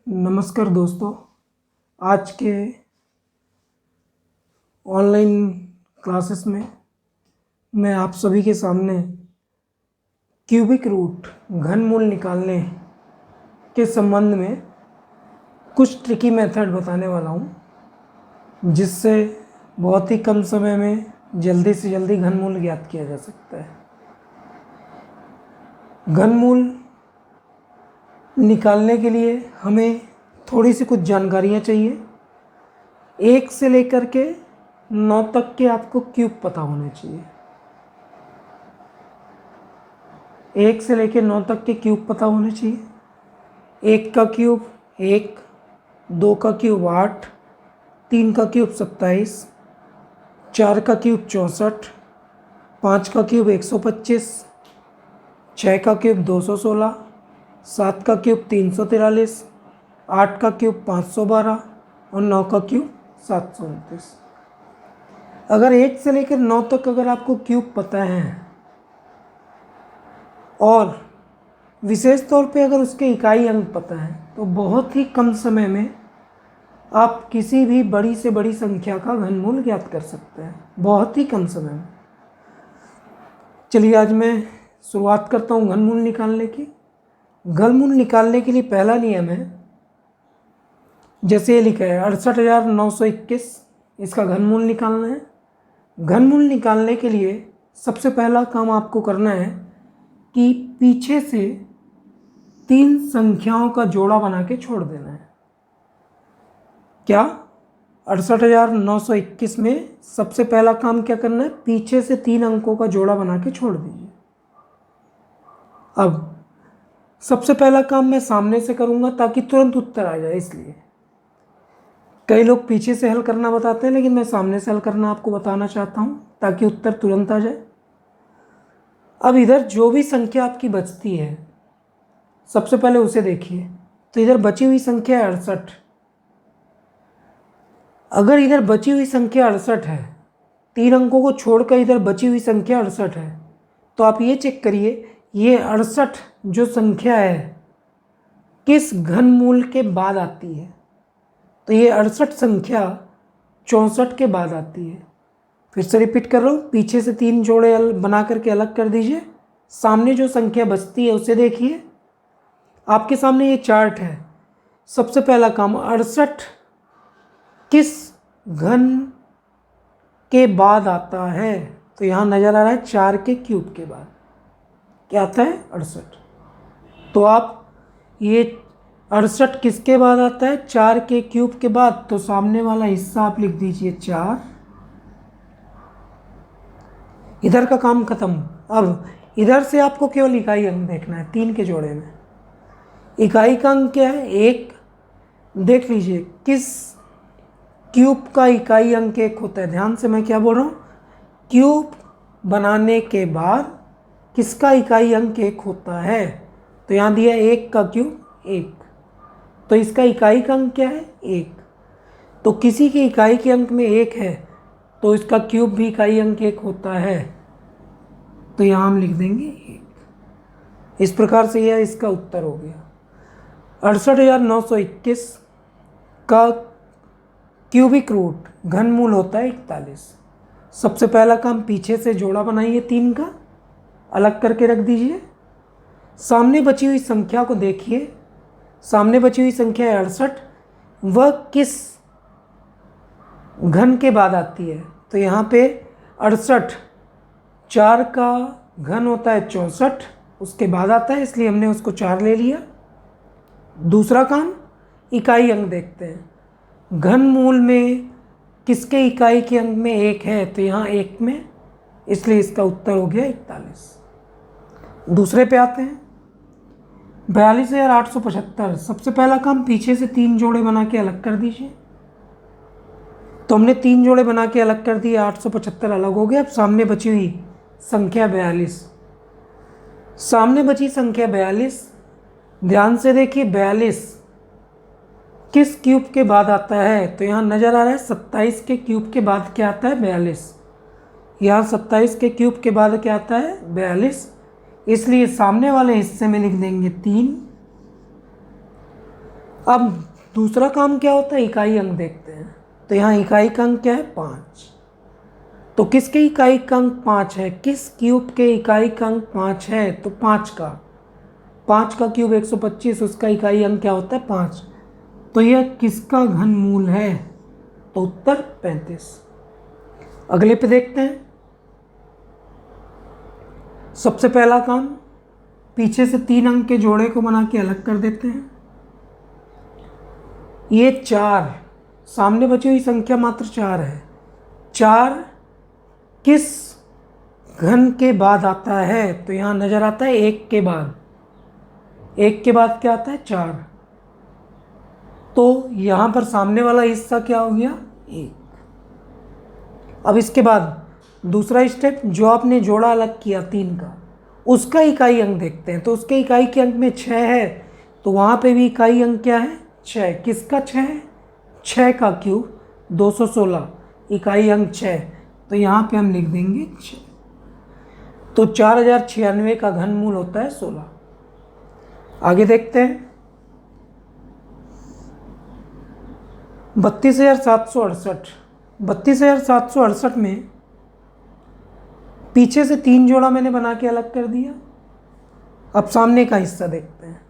नमस्कार दोस्तों। आज के ऑनलाइन क्लासेस में मैं आप सभी के सामने क्यूबिक रूट घनमूल निकालने के संबंध में कुछ ट्रिकी मेथड बताने वाला हूँ, जिससे बहुत ही कम समय में जल्दी से जल्दी घनमूल ज्ञात किया जा सकता है। घनमूल निकालने के लिए हमें थोड़ी सी कुछ जानकारियाँ चाहिए। 1 से लेकर के 9 तक के आपको क्यूब पता होने चाहिए। 1 से लेकर 9 तक के क्यूब पता होने चाहिए। 1 का क्यूब 1, 2 का क्यूब 8, 3 का क्यूब 27, 4 का क्यूब 64, 5 का क्यूब 125, 6 का क्यूब 216, 7 का क्यूब 343, 8 का क्यूब 512 और 9 का क्यूब 729। अगर 1 से लेकर 9 तक अगर आपको क्यूब पता है और विशेष तौर पे अगर उसके इकाई अंक पता है, तो बहुत ही कम समय में आप किसी भी बड़ी से बड़ी संख्या का घनमूल ज्ञात कर सकते हैं, बहुत ही कम समय में। चलिए आज मैं शुरुआत करता हूँ घनमूल निकालने की। घनमूल निकालने के लिए पहला नियम है, जैसे ये लिखा है 68,921, इसका घनमूल निकालना है। घनमूल निकालने के लिए सबसे पहला काम आपको करना है कि पीछे से 3 संख्याओं का जोड़ा बना के छोड़ देना है। क्या? 68,921 में सबसे पहला काम क्या करना है? पीछे से 3 अंकों का जोड़ा बना के छोड़ दीजिए। अब सबसे पहला काम मैं सामने से करूंगा ताकि तुरंत उत्तर आ जाए, इसलिए कई लोग पीछे से हल करना बताते हैं, लेकिन मैं सामने से हल करना आपको बताना चाहता हूं ताकि उत्तर तुरंत आ जाए। अब इधर जो भी संख्या आपकी बचती है, सबसे पहले उसे देखिए। तो इधर बची हुई संख्या है 68। अगर इधर बची हुई संख्या 68 है, 3 अंकों को छोड़कर इधर बची हुई संख्या 68 है, तो आप ये चेक करिए ये 68 जो संख्या है किस घनमूल के बाद आती है। तो ये 68 संख्या 64 के बाद आती है। फिर से रिपीट कर रहा हूँ, पीछे से 3 जोड़े बना करके अलग कर दीजिए। सामने जो संख्या बचती है उसे देखिए। आपके सामने ये चार्ट है। सबसे पहला काम 68 किस घन के बाद आता है, तो यहाँ नज़र आ रहा है 4 के क्यूब के बाद क्या आता है? 68। तो आप ये 68 किसके बाद आता है? 4 के क्यूब के बाद। तो सामने वाला हिस्सा आप लिख दीजिए 4। इधर का काम खत्म। अब इधर से आपको केवल इकाई अंक देखना है 3 के जोड़े में। इकाई का अंक क्या है? 1। देख लीजिए किस क्यूब का इकाई अंक 1 होता है। ध्यान से मैं क्या बोल रहा हूँ, क्यूब बनाने के बाद किसका इकाई अंक 1 होता है। तो यहाँ दिया 1 का क्यूब 1, तो इसका इकाई का अंक क्या है? 1। तो किसी के इकाई के अंक में 1 है तो इसका क्यूब भी इकाई अंक 1 होता है, तो यहाँ हम लिख देंगे 1। इस प्रकार से यह इसका उत्तर हो गया। 68,921 का क्यूबिक रूट घनमूल होता है 41। सबसे पहला काम पीछे से जोड़ा बनाइए 3 का, अलग करके रख दीजिए। सामने बची हुई संख्या को देखिए। सामने बची हुई संख्या है 68, वह किस घन के बाद आती है। तो यहाँ पे 68 4 का घन होता है 64, उसके बाद आता है, इसलिए हमने उसको 4 ले लिया। दूसरा काम इकाई अंक देखते हैं। घनमूल में किसके इकाई के अंक में 1 है, तो यहाँ 1 में, इसलिए इसका उत्तर हो गया 41। दूसरे पे आते हैं 42,875। सबसे पहला काम पीछे से 3 जोड़े बना के अलग कर दीजिए। तो हमने 3 जोड़े बना के अलग कर दिए, 875 अलग हो गया। अब सामने बची हुई संख्या 42। सामने बची संख्या 42, ध्यान से देखिए 42 किस क्यूब के बाद आता है। तो यहाँ नज़र आ रहा है 27 के क्यूब के बाद क्या आता है? 42। यहाँ 27 के क्यूब के बाद क्या आता है? 42। इसलिए सामने वाले हिस्से में लिख देंगे 3 अब दूसरा काम क्या होता है, इकाई अंक देखते हैं। तो यहाँ इकाई का अंक क्या है, 5। तो किसके इकाई का अंक 5 है, किस क्यूब के इकाई का अंक 5 है, तो 5 का क्यूब 125, उसका इकाई अंक क्या होता है, 5। तो यह किसका घनमूल है, तो उत्तर 35। अगले पे देखते हैं। सबसे पहला काम, पीछे से 3 अंक के जोड़े को बना के अलग कर देते हैं। ये 4, सामने बची हुई संख्या मात्र 4 है। 4 किस घन के बाद आता है, तो यहाँ नजर आता है 1 के बाद। 1 के बाद क्या आता है, 4। तो यहाँ पर सामने वाला हिस्सा क्या हो गया, 1। अब इसके बाद दूसरा स्टेप, जो आपने जोड़ा अलग किया 3 का, उसका इकाई अंक देखते हैं। तो उसके इकाई के अंक में 6 है, तो वहाँ पे भी इकाई अंक क्या है, 6। किसका 6 है, 6 का क्यूब 216, इकाई अंक 6। तो यहाँ पे हम लिख देंगे 6। तो 4096 का घनमूल होता है 16। आगे देखते हैं। 32,768। 32,768 में पीछे से 3 जोड़ा मैंने बना के अलग कर दिया। अब सामने का हिस्सा देखते हैं।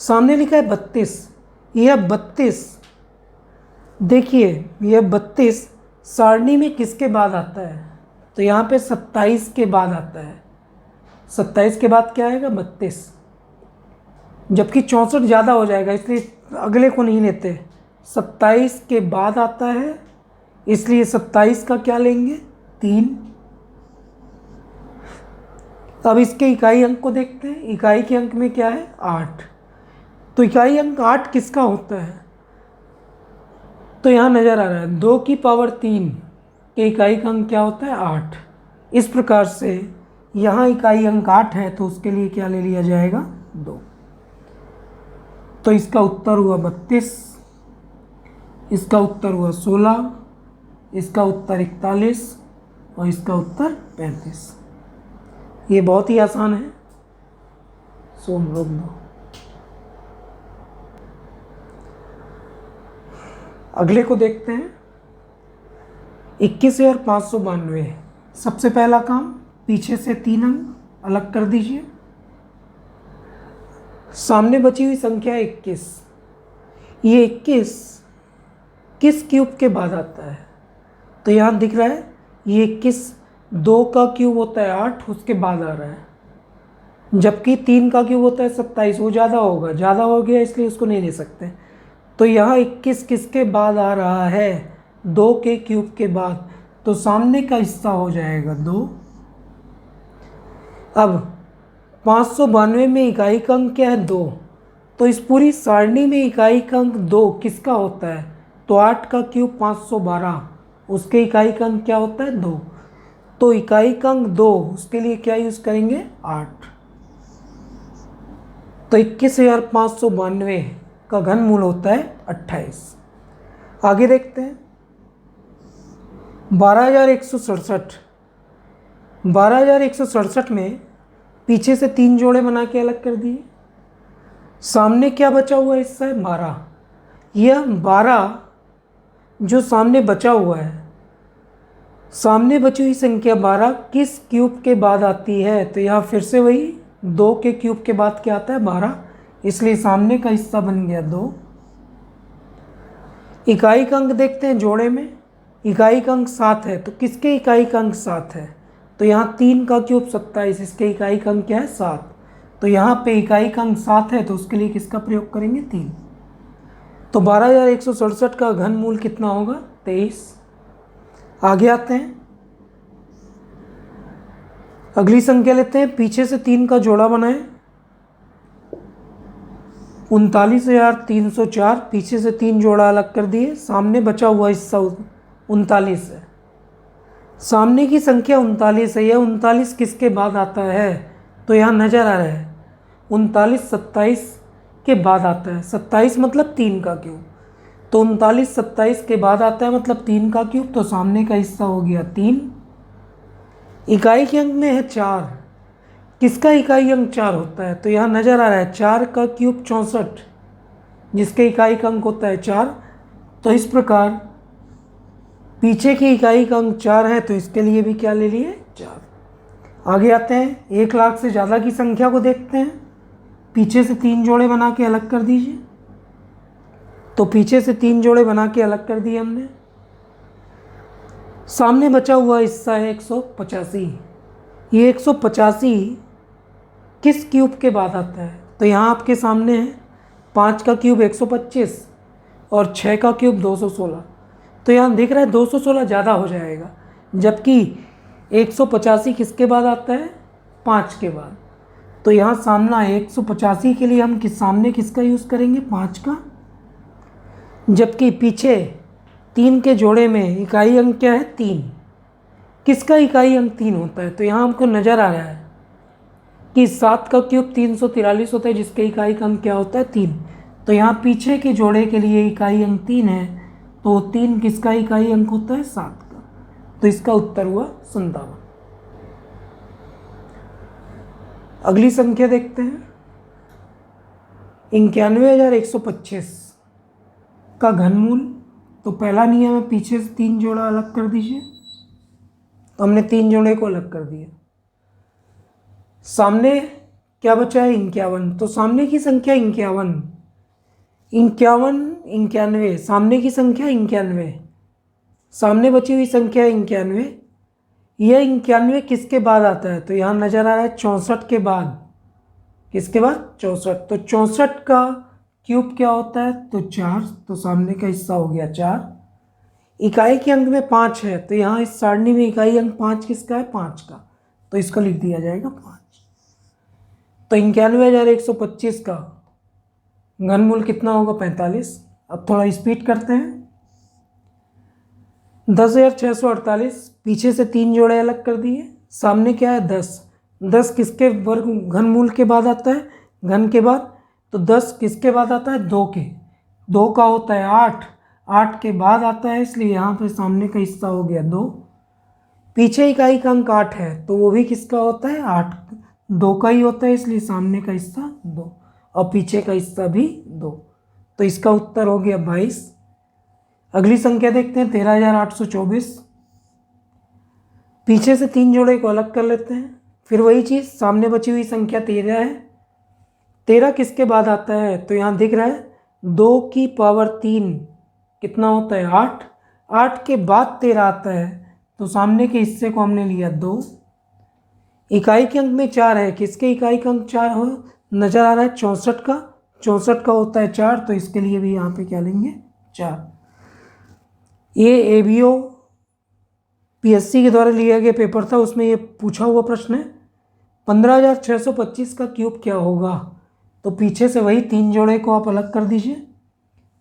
सामने लिखा है 32। यह 32, देखिए यह 32 सारणी में किसके बाद आता है, तो यहाँ पे 27 के बाद आता है। 27 के बाद क्या आएगा, 32। जबकि 64 ज़्यादा हो जाएगा, इसलिए अगले को नहीं लेते। 27 के बाद आता है, इसलिए 27 का क्या लेंगे, 3। अब इसके इकाई अंक को देखते हैं। इकाई के अंक में क्या है, 8। तो इकाई अंक 8 किसका होता है, तो यहाँ नज़र आ रहा है 2 की पावर 3 के इकाई का अंक क्या होता है, 8। इस प्रकार से यहाँ इकाई अंक 8 है, तो उसके लिए क्या ले लिया जाएगा, 2। तो इसका उत्तर हुआ 32, इसका उत्तर हुआ 16, इसका उत्तर 41 और इसका उत्तर 35। ये बहुत ही आसान है, सो रोक दो। अगले को देखते हैं। 21,592। सबसे पहला काम, पीछे से 3 अंक अलग कर दीजिए। सामने बची हुई संख्या 21। ये 21 किस क्यूब के बाद आता है, तो यहाँ दिख रहा है ये 21 2 का क्यूब होता है 8, उसके बाद आ रहा है। जबकि 3 का क्यूब होता है 27, वो ज़्यादा होगा, ज़्यादा हो गया इसलिए उसको नहीं ले सकते। तो यहाँ 21 किसके बाद आ रहा है, 2 के क्यूब के बाद। तो सामने का हिस्सा हो जाएगा 2। अब 592 में इकाई का अंक क्या है, 2। तो इस पूरी सारणी में इकाई का अंक 2 किसका होता है, तो 8 का क्यूब 512, उसके इकाई का अंक क्या होता है, 2। तो इकाई का अंक 2, उसके लिए क्या यूज़ करेंगे, 8। तो 21,592 का घनमूल होता है 28। आगे देखते हैं। 12,167। 12,167 में पीछे से 3 जोड़े बना के अलग कर दिए। सामने क्या बचा हुआ हिस्सा है, 12। यह 12 जो सामने बचा हुआ है, सामने बची हुई संख्या 12 किस क्यूब के बाद आती है, तो यहाँ फिर से वही 2 के क्यूब के बाद क्या आता है, 12। इसलिए सामने का हिस्सा बन गया 2। इकाई का अंक देखते हैं जोड़े में। इकाई का अंक 7 है, तो किसके इकाई का अंक 7 है, तो यहाँ 3 का क्यूब 27, इसके इकाई का अंक क्या है, 7। तो यहाँ पे इकाई का अंक 7 है, तो उसके लिए किसका प्रयोग करेंगे, 3। तो 12,167 का घनमूल कितना होगा, 23। आगे आते हैं। अगली संख्या लेते हैं। पीछे से 3 का जोड़ा बनाएं। 39,304। पीछे से 3 जोड़ा अलग कर दिए। सामने बचा हुआ हिस्सा 39 है। सामने की संख्या 39 है। यह 39 किसके बाद आता है, तो यहाँ नज़र आ रहा है 39 27 के बाद आता है। 27 मतलब 3 का क्यूब, तो 39 27 के बाद आता है मतलब 3 का क्यूब। तो सामने का हिस्सा हो गया 3। इकाई के अंक में है 4। किसका इकाई अंक 4 होता है, तो यहाँ नज़र आ रहा है 4 का क्यूब 64, जिसके इकाई का अंक होता है 4। तो इस प्रकार पीछे की इकाई का अंक 4 है, तो इसके लिए भी क्या ले लिए 4। आगे आते हैं, 1 लाख से ज़्यादा की संख्या को देखते हैं। पीछे से 3 जोड़े बना के अलग कर दीजिए। तो पीछे से 3 जोड़े बना के अलग कर दिए हमने। सामने बचा हुआ हिस्सा है 185। ये 185 किस क्यूब के बाद आता है? तो यहाँ आपके सामने है 5 का क्यूब 125 और 6 का क्यूब 216। तो यहाँ दिख रहा है 216 ज़्यादा हो जाएगा, जबकि 185 किसके बाद आता है? 5 के बाद। तो यहाँ सामना है 185 के लिए हम सामने किसका यूज़ करेंगे? 5 का। जबकि पीछे 3 के जोड़े में इकाई अंक क्या है? 3। किसका इकाई अंक 3 होता है? तो यहाँ हमको नज़र आ रहा है कि 7 का क्यूब 343 होता है, जिसके इकाई का अंक क्या होता है? 3। तो यहाँ पीछे के जोड़े के लिए इकाई अंक 3 है, तो 3 किसका इकाई अंक होता है? 7 का। तो इसका उत्तर हुआ 57। अगली संख्या देखते हैं, 91,125 का घनमूल। तो पहला नियम है पीछे से 3 जोड़ा अलग कर दीजिए। तो हमने 3 जोड़े को अलग कर दिया। सामने क्या बचा है? 51। तो सामने की संख्या 51, 91 सामने की संख्या 91, सामने बची हुई संख्या 91। यह 91 किसके बाद आता है? तो यहाँ नज़र आ रहा है 64 के बाद। किसके बाद? 64। तो 64 का क्यूब क्या होता है? तो 4। तो सामने का हिस्सा हो गया 4। इकाई के अंक में 5 है, तो यहाँ इस सारणी में इकाई अंक 5 किसका है? 5 का। तो इसको लिख दिया जाएगा 5। तो 91,125 का घनमूल कितना होगा? 45। अब थोड़ा स्पीड करते हैं। 10,648, पीछे से 3 जोड़े अलग कर दिए। सामने क्या है? 10। 10 किसके वर्ग घनमूल के बाद आता है? घन के बाद। तो 10 किसके बाद आता है? 2 के। 2 का होता है 8, 8 के बाद आता है, इसलिए यहाँ पे सामने का हिस्सा हो गया 2। पीछे इकाई का अंक 8 है, तो वो भी किसका होता है? 8, 2 का ही होता है, इसलिए सामने का हिस्सा 2 और पीछे का हिस्सा भी 2। तो इसका उत्तर हो गया 22। अगली संख्या देखते हैं, 13,824। पीछे से 3 जोड़े को अलग कर लेते हैं। फिर वही चीज़, सामने बची हुई संख्या 13 है। 13 किसके बाद आता है? तो यहाँ दिख रहा है 2 की पावर 3 कितना होता है? 8। 8 के बाद 13 आता है, तो सामने के हिस्से को हमने लिया 2। इकाई के अंक में 4 है, किसके इकाई का अंक 4 हो नज़र आ रहा है? 64 का। 64 का होता है 4, तो इसके लिए भी यहाँ पे क्या लेंगे? 4। ये ABO PSC के द्वारा लिया गया पेपर था, उसमें ये पूछा हुआ प्रश्न है। 15,625 का क्यूब क्या होगा? तो पीछे से वही 3 जोड़े को आप अलग कर दीजिए।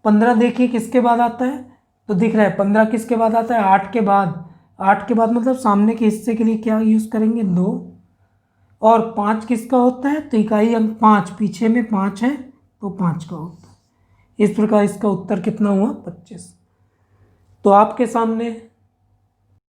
15 देखिए किसके बाद आता है? तो दिख रहा है 15 किसके बाद आता है? 8 के बाद। 8 के बाद मतलब सामने के हिस्से के लिए क्या यूज़ करेंगे? 2। और 5 किसका होता है? तो इकाई अंक 5, पीछे में 5 है, तो 5 का होता है। इस प्रकार इसका उत्तर कितना हुआ? 25। तो आपके सामने